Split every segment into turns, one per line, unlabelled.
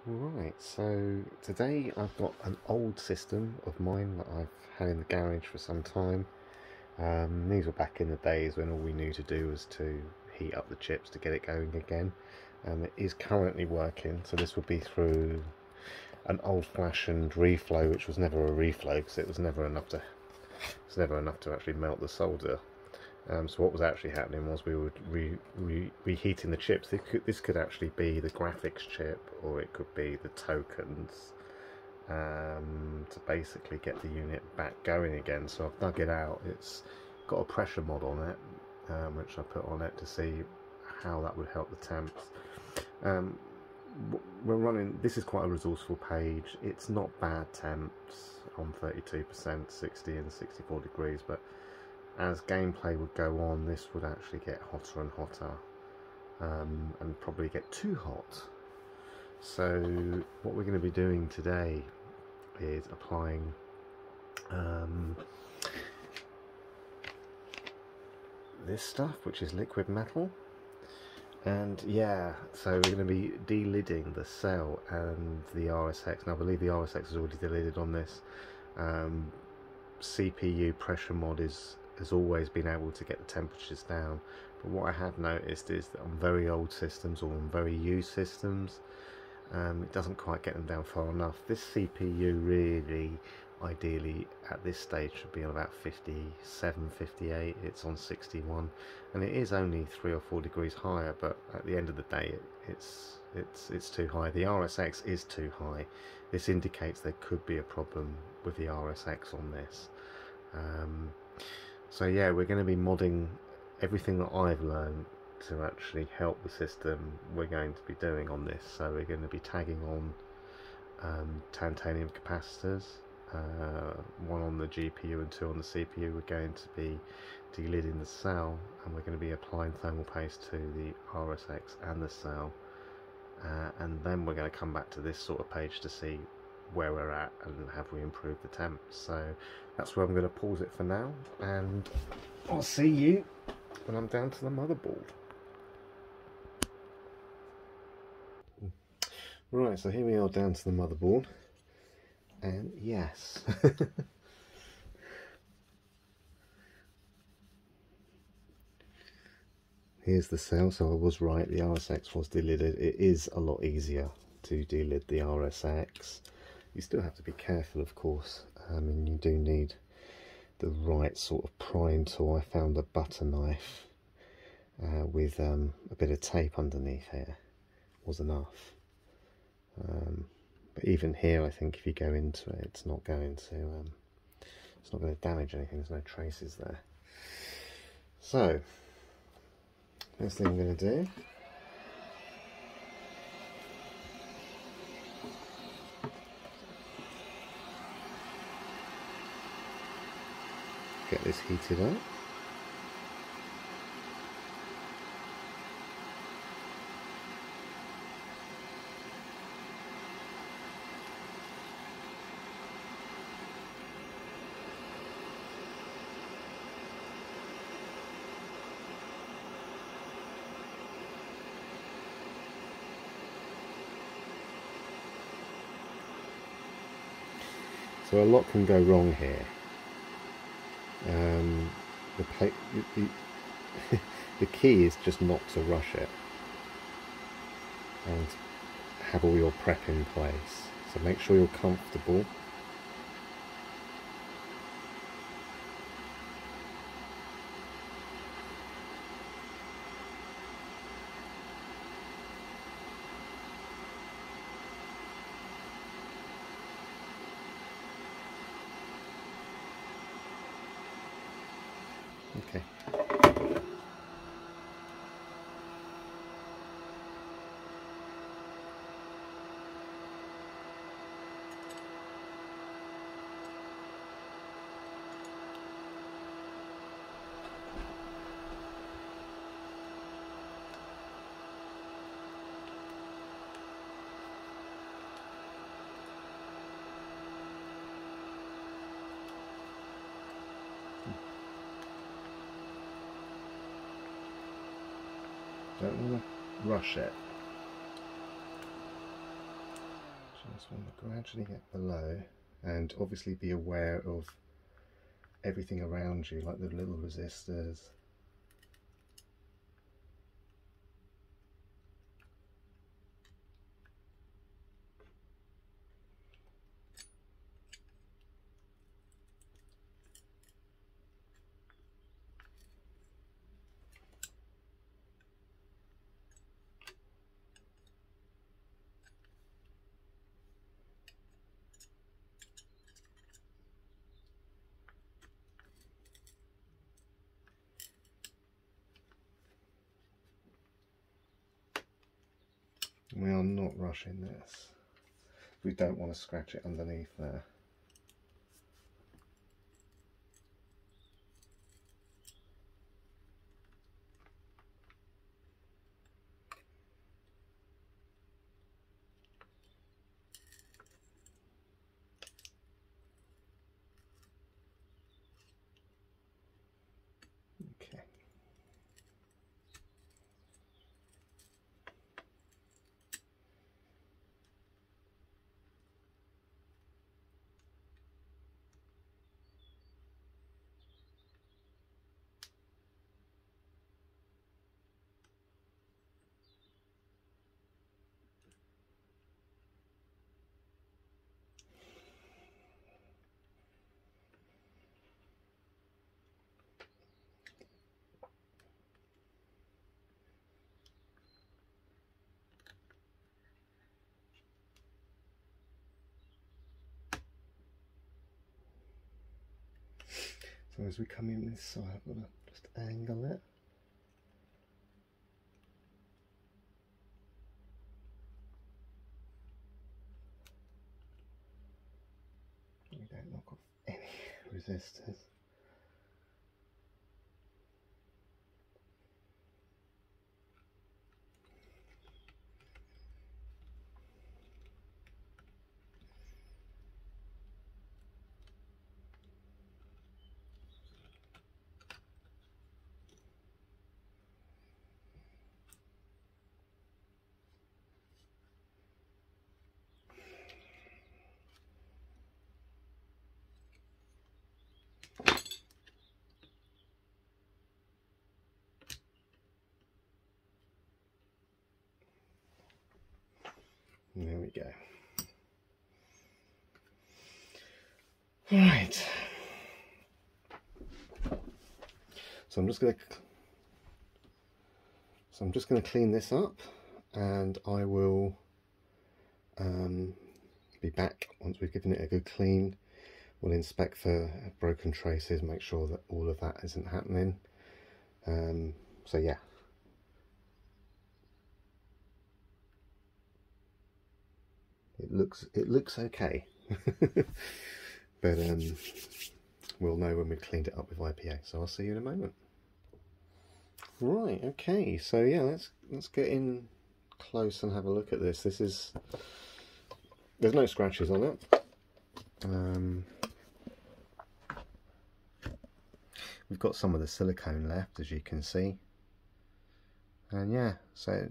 Right, so today I've got an old system of mine that I've had in the garage for some time. These were back in the days when all we knew to do was to heat up the chips to get it going again. It is currently working, so this will be through an old-fashioned reflow, which was never a reflow because it was never enough to actually melt the solder. So what was actually happening was we were reheating the chips. This could actually be the graphics chip, or it could be the tokens, to basically get the unit back going again. So I've dug it out. It's got a pressure mod on it, which I put on it to see how that would help the temps. We're running, this is quite a resourceful page. It's not bad temps on 32%, 60 and 64 degrees, but as gameplay would go on, this would actually get hotter and hotter, and probably get too hot. So what we're going to be doing today is applying this stuff, which is liquid metal. And yeah, so we're going to be delidding the cell and the RSX. Now I believe the RSX is already delidded on this. CPU pressure mod has always been able to get the temperatures down, but what I have noticed is that on very old systems or on very used systems, it doesn't quite get them down far enough. This CPU really, ideally at this stage, should be on about 57, 58. It's on 61, and it is only 3 or 4 degrees higher, but at the end of the day it's too high. The RSX is too high. This indicates there could be a problem with the RSX on this. So yeah, we're going to be modding everything that I've learned to actually help the system. We're going to be doing on this. So we're going to be tagging on titanium capacitors, one on the GPU and 2 on the CPU. We're going to be delidding the cell, and we're going to be applying thermal paste to the RSX and the cell, and then we're going to come back to this sort of page to see where we're at and have we improved the temps. So that's where I'm going to pause it for now, and I'll see you when I'm down to the motherboard. Right, so here we are down to the motherboard, and yes. Here's the cell. So I was right, the RSX was delidded. It is a lot easier to delid the RSX. You still have to be careful, of course. And you do need the right sort of prying tool. I found a butter knife with a bit of tape underneath here. Was enough. But even here, I think if you go into it, it's not going to damage anything. There's no traces there. So first thing I'm going to do, get this heated up. So a lot can go wrong here. The key is just not to rush it and have all your prep in place. So make sure you're comfortable. Okay. Don't want to rush it. just want to gradually get below, and obviously be aware of everything around you, like the little resistors. We are not rushing this. We don't want to scratch it underneath there. Okay. So as we come in this side, I'm going to just angle it. We don't knock off any resistors. And there we go. Right. So I'm just going to clean this up, and I will be back once we've given it a good clean. We'll inspect for broken traces, make sure that all of that isn't happening. So yeah. It looks okay. But we'll know when we've cleaned it up with IPA, so I'll see you in a moment. Right, okay, so yeah, let's get in close and have a look at this. There's no scratches on it. We've got some of the silicone left, as you can see. And yeah, so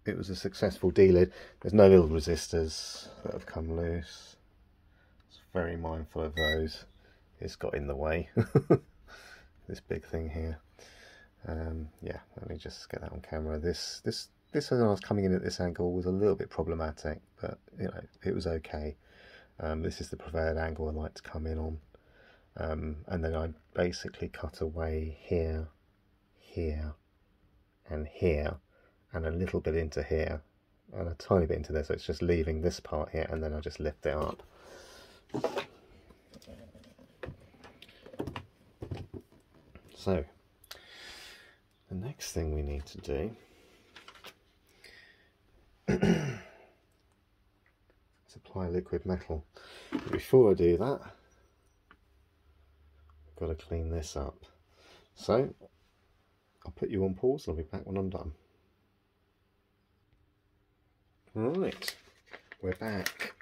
it was a successful delid. There's no little resistors that have come loose. Very mindful of those. It's got in the way. This big thing here. Yeah, let me just get that on camera. This when I was coming in at this angle was a little bit problematic, but you know, it was okay. This is the preferred angle I like to come in on. And then I basically cut away here, here, and here, and a little bit into here, and a tiny bit into there, so it's just leaving this part here, and then I just lift it up. So the next thing we need to do is apply liquid metal. But before I do that, I've got to clean this up. So I'll put you on pause and I'll be back when I'm done. Right, we're back.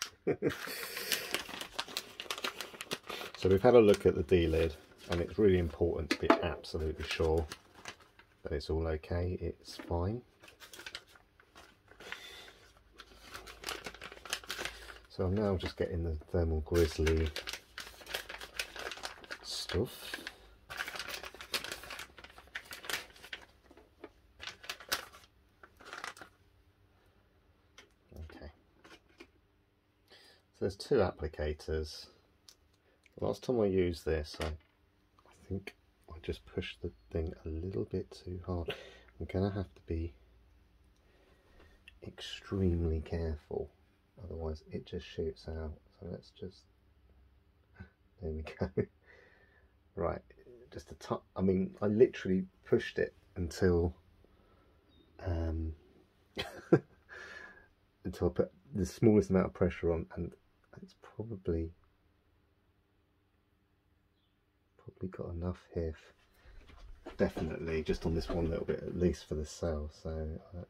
So we've had a look at the D-lid, and it's really important to be absolutely sure that it's all okay, it's fine. So I'm now just getting the thermal grizzly stuff. Okay. So there's two applicators. The last time I used this, I think I just pushed the thing a little bit too hard. I'm gonna have to be extremely careful, otherwise it just shoots out. So let's just, there we go. Right, just a touch. I mean, I literally pushed it until until I put the smallest amount of pressure on, and it's probably got enough here. Definitely, just on this one little bit, at least for the cell. So let's.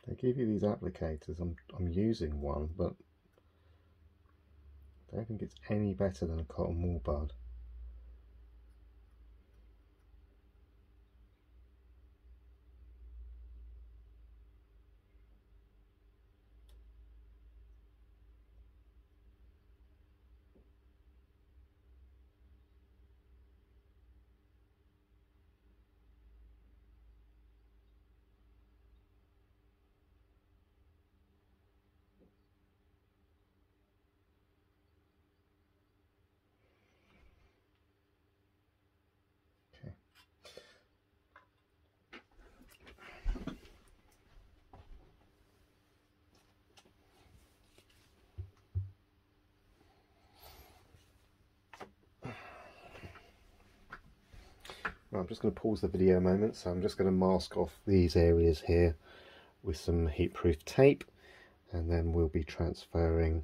They give you these applicators. I'm using one, but I don't think it's any better than a cotton wool bud. Okay. Right, I'm just going to pause the video a moment, so I'm just going to mask off these areas here with some heatproof tape, and then we'll be transferring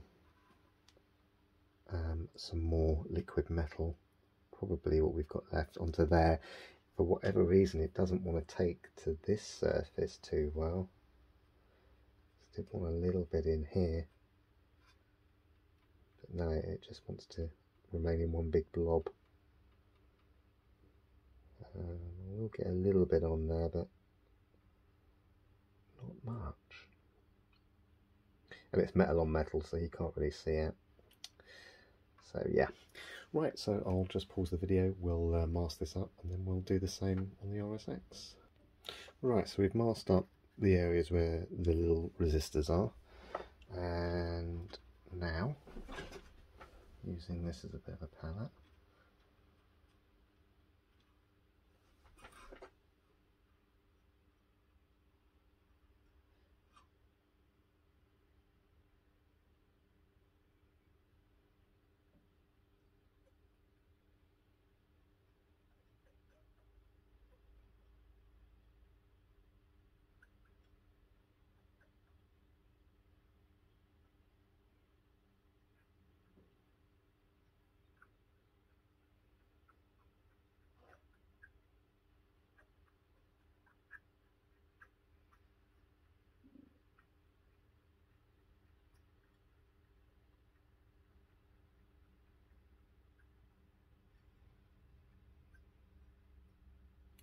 some more liquid metal, probably what we've got left, onto there. For whatever reason it doesn't want to take to this surface too well. Still want a little bit in here, but no, it just wants to remain in one big blob. We'll get a little bit on there, but not much. And it's metal on metal, so you can't really see it. So yeah. Right, so I'll just pause the video, we'll mask this up, and then we'll do the same on the RSX. Right, so we've masked up the areas where the little resistors are, and now, using this as a bit of a palette,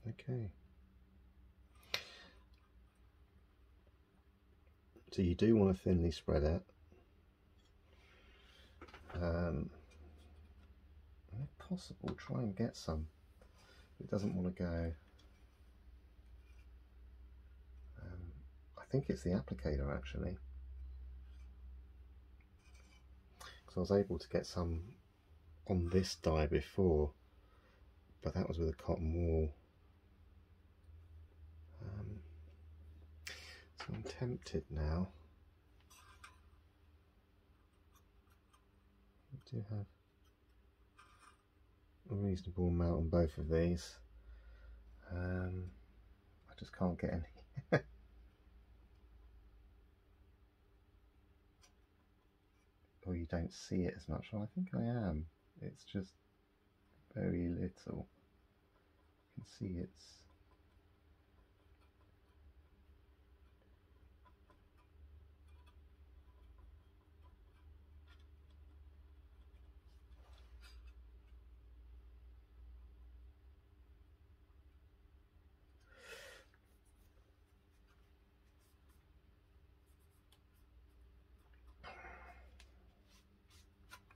okay. So you do want to thinly spread it. If possible, try and get some. It doesn't want to go. I think it's the applicator actually, because I was able to get some on this die before, but that was with a cotton wool. I'm tempted now. I do have a reasonable amount on both of these. I just can't get any. Or you don't see it as much. Well, I think I am. It's just very little. You can see it's.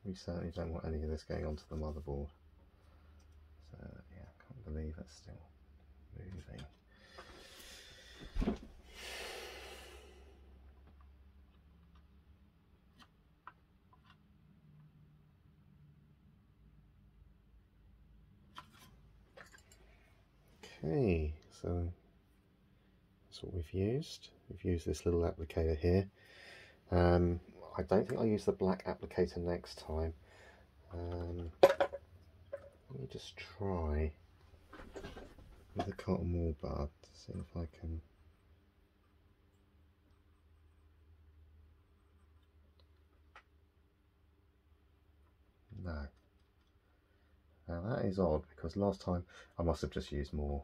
We certainly don't want any of this going onto the motherboard. So yeah, I can't believe it's still moving. Okay, so that's what we've used. We've used this little applicator here. I don't think I'll use the black applicator next time. Let me just try with the cotton wool bud to see if I can. No. Now that is odd because last time I must have just used more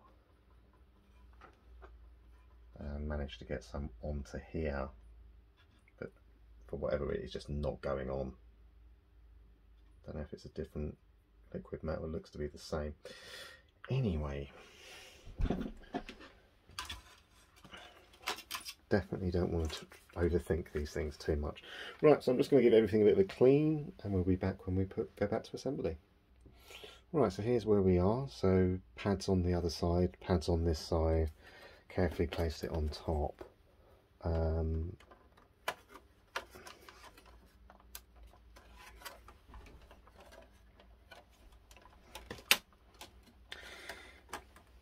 and managed to get some onto here, but for whatever reason it's just not going on. Don't know if it's a different liquid metal, it looks to be the same. Anyway, definitely don't want to overthink these things too much. Right, so I'm just going to give everything a bit of a clean and we'll be back when we go back to assembly. Right, so here's where we are. So pads on the other side, pads on this side, carefully placed it on top.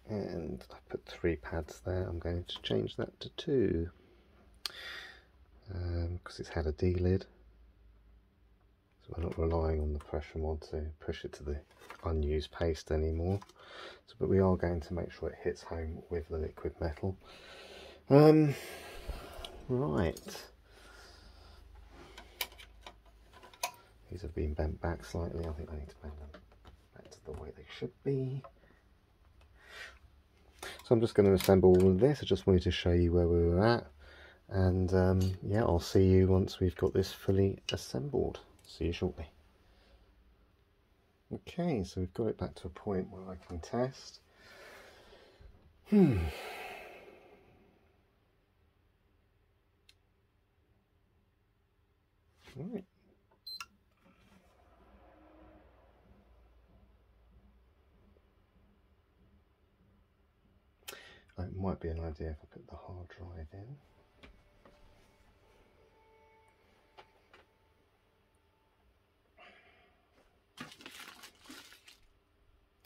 And I put 3 pads there. I'm going to change that to 2 because it's had a D-lid. So we're not relying on the pressure mod to push it to the unused paste anymore. So, but we are going to make sure it hits home with the liquid metal. Right. These have been bent back slightly. I think I need to bend them back to the way they should be. So I'm just going to assemble all of this. I just wanted to show you where we were at. And yeah, I'll see you once we've got this fully assembled. See you shortly. Okay, so we've got it back to a point where I can test. Right. It might be an idea if I put the hard drive in.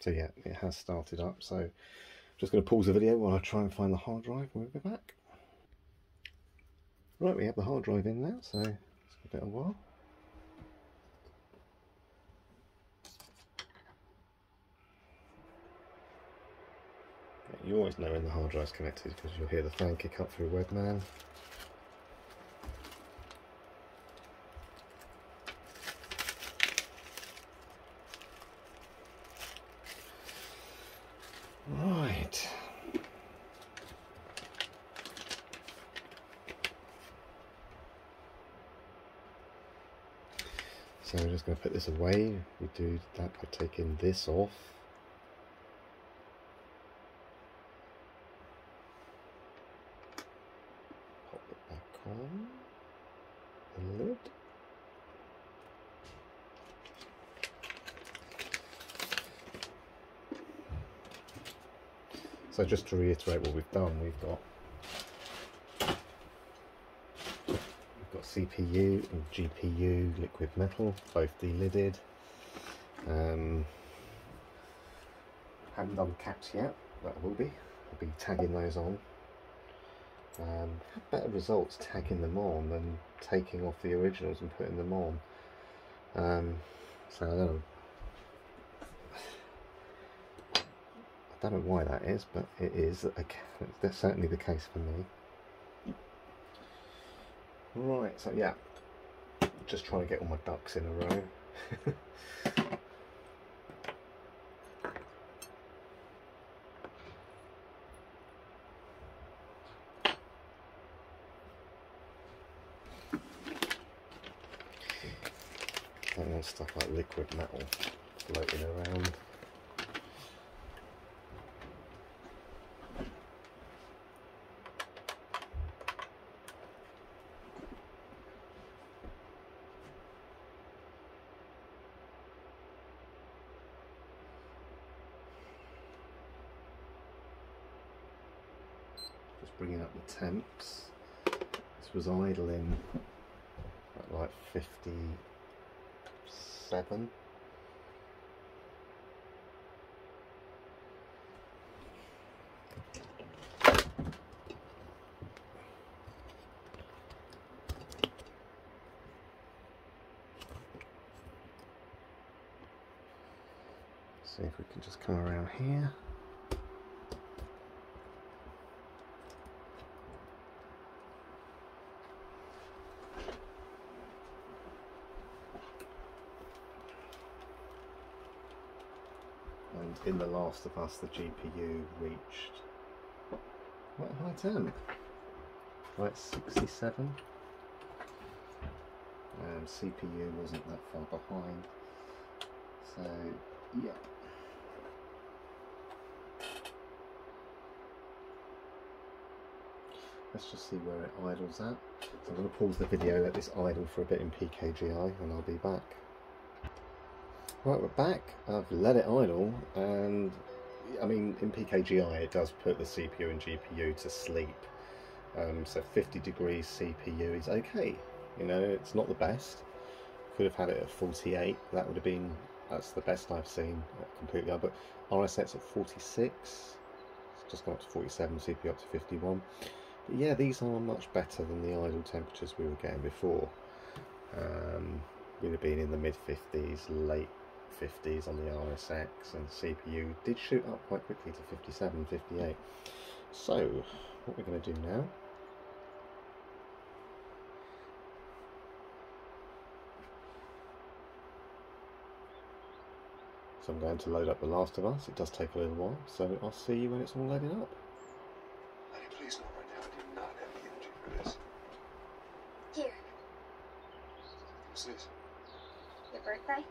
So yeah, it has started up, so I'm just going to pause the video while I try and find the hard drive and we'll be back. Right, we have the hard drive in now, so it's a bit of a while. You always know when the hard drive's connected because you'll hear the fan kick up through Webman. Right. So we're just going to put this away. We do that by taking this off. Pop it back on the lid. So just to reiterate what we've done, we've got CPU and GPU liquid metal, both de-lidded. Haven't done caps yet, but I will be. I'll be tagging those on. had better results tagging them on than taking off the originals and putting them on. So I don't know why that is, but it is. That's certainly the case for me. Right, so yeah, just trying to get all my ducks in a row. I don't want stuff like liquid metal floating around. Just bringing up the temps. This was idling at like 57. See if we can just come around here. And in The Last of Us, the GPU reached quite a high temp, like 67. And CPU wasn't that far behind. So, yeah. Let's just see where it idles at. So I'm going to pause the video, let this idle for a bit in PKGI, and I'll be back. Right, we're back. I've let it idle, and I mean, in PKGI it does put the CPU and GPU to sleep. So 50 degrees CPU is okay. You know, it's not the best. Could have had it at 48. That would have been, that's the best I've seen completely. But RSX at 46. It's just gone up to 47. CPU up to 51. But yeah, these are much better than the idle temperatures we were getting before. We'd have been in the mid 50s, late 50s on the RSX, and the CPU did shoot up quite quickly to 57, 58. So, what we're going to do now, so I'm going to load up The Last of Us. It does take a little while, so I'll see you when it's all loaded up.
Honey, please not right now. I do not have the energy for this.
Here.
What's this?
Your birthday?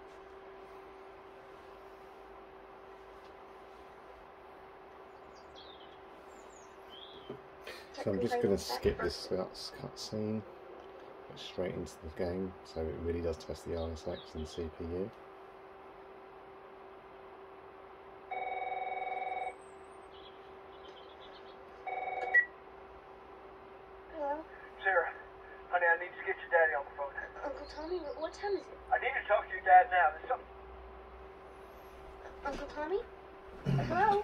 So I'm just going to skip this cutscene, go straight into the game, so it really does test the RSX and CPU.
Hello?
Sarah, honey, I need to get your daddy on the phone.
Uncle Tommy, what time is it?
I need to talk to your dad now. There's something.
Uncle Tommy? Hello?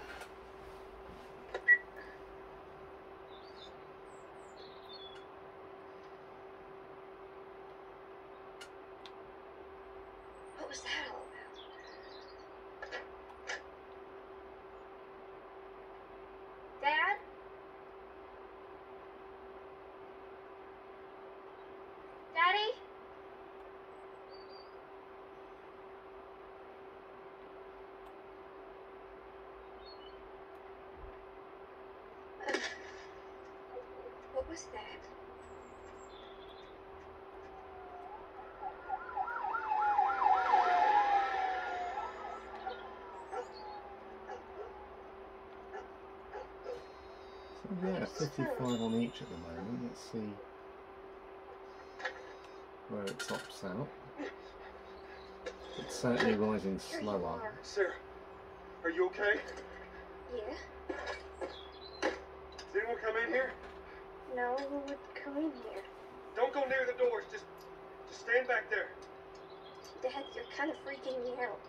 What was that all about? Dad? Daddy? What was that?
So yeah, 55 on each at the moment. Let's see where it tops out. It's certainly rising
Here you
slower.
are.
Sarah, are you okay?
Yeah?
Did anyone come in here?
No, who would come in here?
Don't go near the doors. Just stand back there.
Dad, you're kind of freaking me out.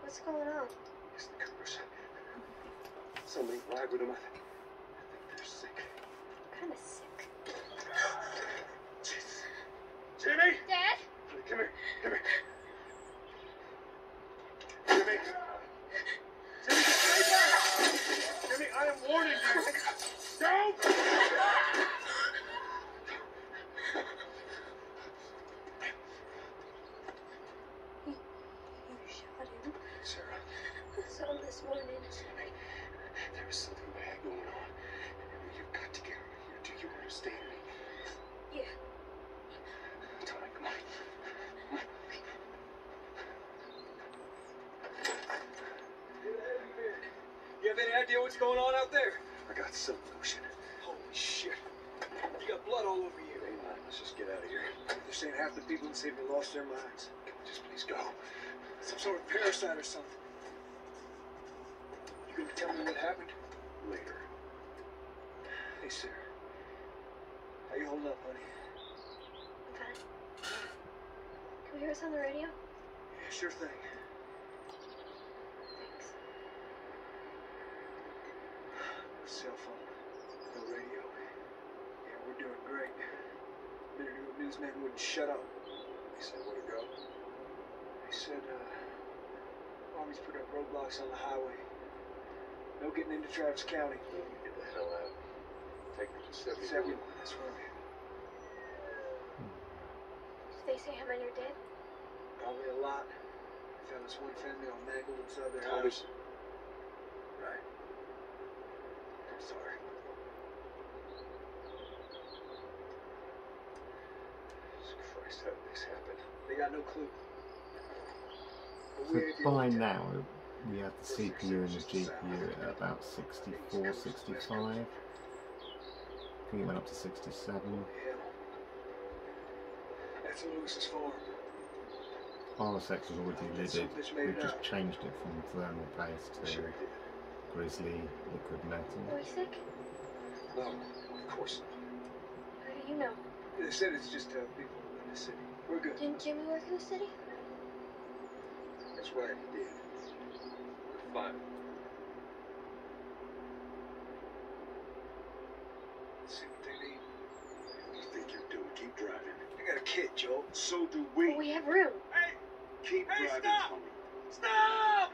What's going on?
It's the Coopers. Something right with them. I think they're sick.
What kind of sick?
what's going on out there?
I got some notion.
Holy shit. You got blood all over you.
Hey, man, let's just get out of here.
They're saying half the people in the city lost their minds.
Can we just please go?
Some sort of parasite or something. You gonna tell me what happened?
Later.
Hey, Sarah. How you holding up, honey?
I'm fine. Can we hear us on the radio?
Yeah, sure thing.
Thanks.
No cell phone. No radio. Yeah, we're doing great. A minute ago, newsman wouldn't shut up.
He said where to go?
He said, Army's put up roadblocks on the highway. No getting into Travis County.
Get the hell out. Take me to 71.
71, that's right.
Did they say how many are dead?
Probably a lot. I found this one family all mangled inside their
Tommy.
house. Right. I'm sorry.
Christ, how did this happen?
They got no clue. But
So
we ain't the
by
only
now, we have the CPU and the GPU at about 64, 65. I think it went up to 67.
Yeah. That's Lewis's farm.
RSX was already lidded. We've just changed it from thermal paste to
Sure he did.
grizzly liquid metal.
Are we sick?
No, of course not.
How do you know?
They said it's just people in the city. We're good.
Didn't Jimmy work in the city?
That's right, he did. We're fine.
Let's see what they need.
What do you think you're doing? Keep driving.
They got a kid, Joe.
So do
Well, we have room.
Hey!
Keep
Hey,
driving,
stop!
Tommy.
Stop!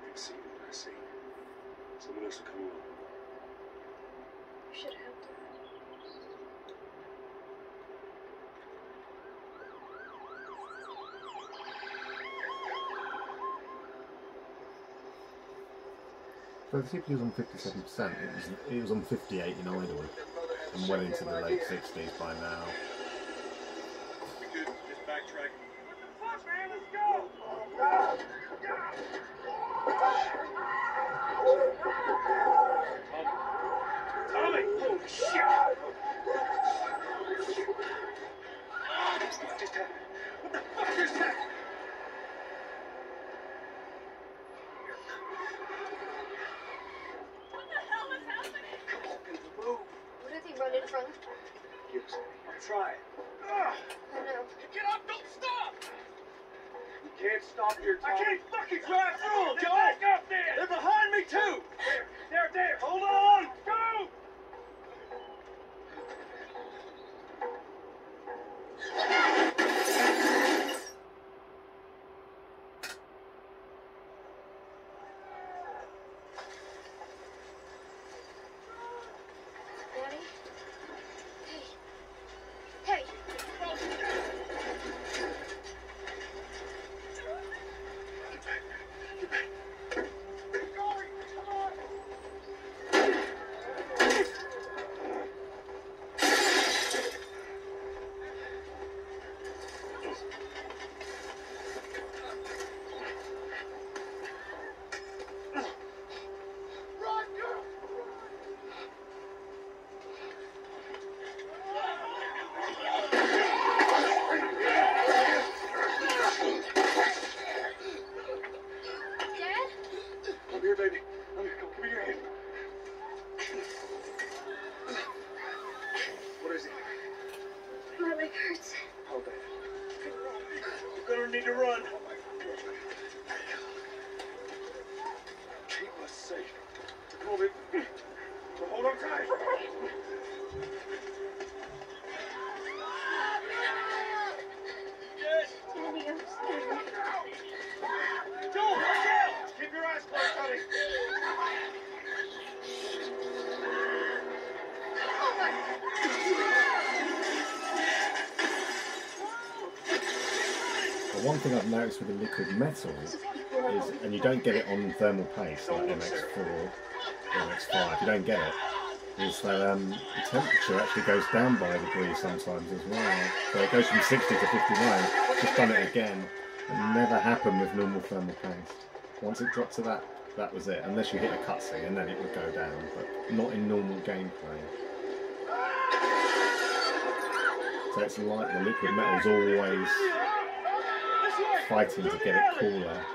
I can see what I see. Someone else will come along.
You should have helped him.
So the CPU was on 57%. It was on 58 in idle, and well into the late 60s by now.
We good? Just backtrack.
What the fuck, man? Let's go!
Tommy!
Holy shit! What just happened? What the fuck just happened?
What the hell is happening?
Come on, people, move.
What are they running from?
Give us
I'm trying.
I know.
Get up! Don't stop!
You can't stop here,
I
Tommy.
can't fucking drive through them,
Get
Joe!
back up there!
They're behind me, too! There! Hold on! Go!
Daddy? Hey! Hey! Dad?
I'm here, baby. I'm here. Come, give me your hand. What is it?
My leg hurts.
How bad?
You're gonna need to run.
Keep us safe. Come on, baby. So hold on tight.
Daddy, I'm scared.
Joe, right now! Keep your eyes closed, honey.
Oh my.
But one thing I've noticed with the liquid metal is, and you don't get it on thermal paste like MX4 or MX5, you don't get it, is that the temperature actually goes down by a degree sometimes as well. So it goes from 60 to 59, just done it again. It never happened with normal thermal paste. Once it dropped to that, that was it. Unless you hit a cutscene, and then it would go down, but not in normal gameplay. So it's like the liquid metal's always fighting to get it cooler.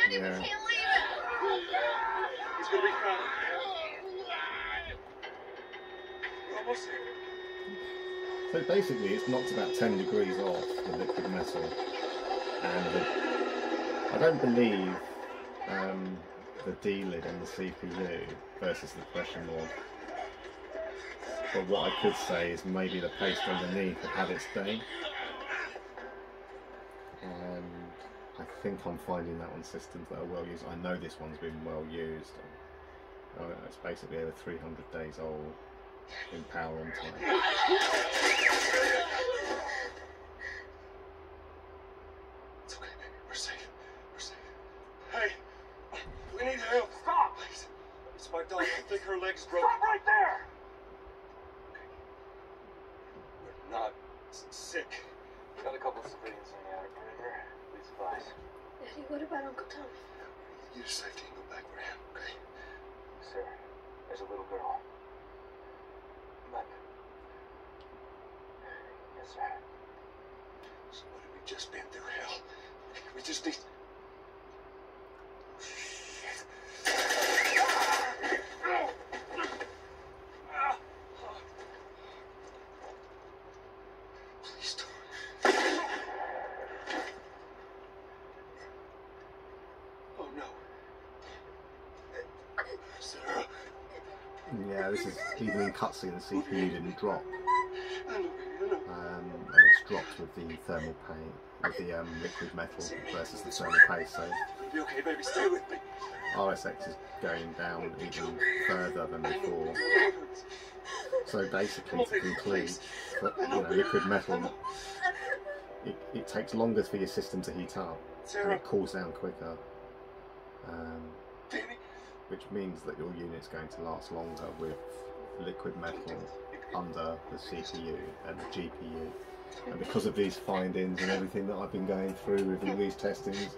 Yeah.
He's gonna be fine. We're almost there.
So basically it's knocked about 10 degrees off the liquid metal, and I don't believe the D-lid on the CPU versus the pressure mod, but what I could say is maybe the paste underneath had its day. I think I'm finding that on systems that are well used. I know this one's been well used. It's basically over 300 days old in power on time.
It's okay, baby. We're safe. We're safe. Hey, we need help. Stop, please. It's my daughter. I think her leg's broken. Stop right there. Okay. We're not sick.
Got a couple of civilians on the outer perimeter. Please advise.
Daddy, what about Uncle Tom?
You to safety and go back for him, okay?
Sir, there's a little girl. But... Yes, sir.
So what have we just been through, hell? We just need... Please don't. Oh no. Sarah.
Yeah, this is even in cutscene the CPU didn't drop,
I know, baby, I know.
and it's dropped with the thermal paste, with the liquid metal versus the thermal paste. So
You'll be okay, baby. Stay with me.
RSX is going down even further than before. So basically, to conclude, liquid metal, it takes longer for your system to heat up, and it cools down quicker,
Baby.
which means that your unit's going to last longer with liquid metal under the CPU and the GPU. And because of these findings and everything that I've been going through with all these testings,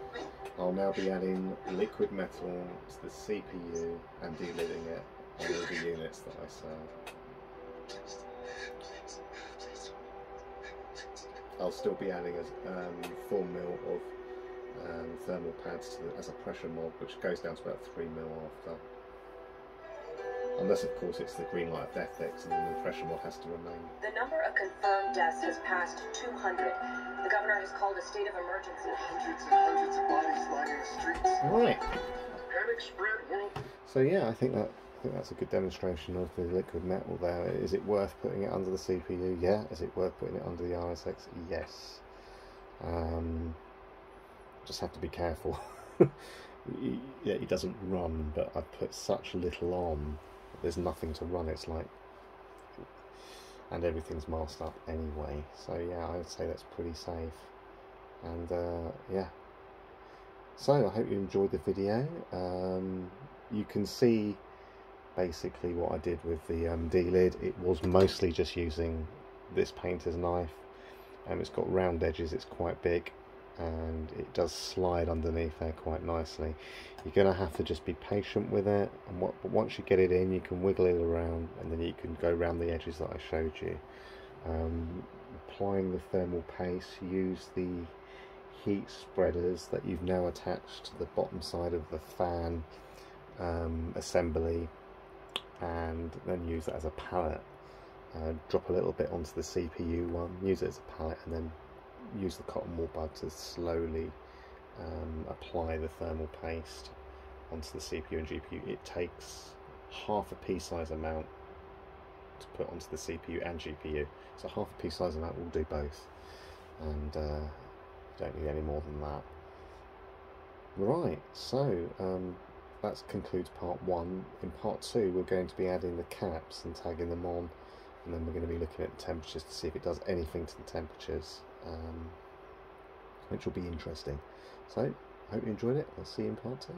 I'll now be adding liquid metal to the CPU and delidding it on all the units that I sell. I'll still be adding a 4mm of thermal pads to as a pressure mod, which goes down to about 3mm after. Unless, of course, it's the green light of death X, and then the pressure mod has to remain.
The number of confirmed deaths has passed 200. The governor has called a state of emergency.
Hundreds and hundreds of bodies lying in the streets.
Right.
Panic spread world.
So yeah, I think that's a good demonstration of the liquid metal there. Is it worth putting it under the CPU? Yeah. Is it worth putting it under the RSX? Yes. Just have to be careful. Yeah, it doesn't run, but I've put such little on. There's nothing to run. It's like, and everything's masked up anyway. So yeah, I would say that's pretty safe. And yeah. So I hope you enjoyed the video. You can see basically what I did with the D-lid. It was mostly just using this painter's knife, and it's got round edges. It's quite big, and it does slide underneath there quite nicely. You're going to have to just be patient with it, and but once you get it in, you can wiggle it around, and then you can go around the edges that I showed you. Applying the thermal paste, use the heat spreaders that you've now attached to the bottom side of the fan assembly, and then use that as a pallet. Drop a little bit onto the CPU one, use it as a pallet, and then use the cotton wool bud to slowly apply the thermal paste onto the CPU and GPU. It takes half a pea-size amount to put onto the CPU and GPU. So half a pea-size amount will do both, and don't need any more than that. Right, so that concludes part 1. In part 2 we're going to be adding the caps and tagging them on, and then we're going to be looking at the temperatures to see if it does anything to the temperatures, which will be interesting. So, I hope you enjoyed it. I'll see you in part 2.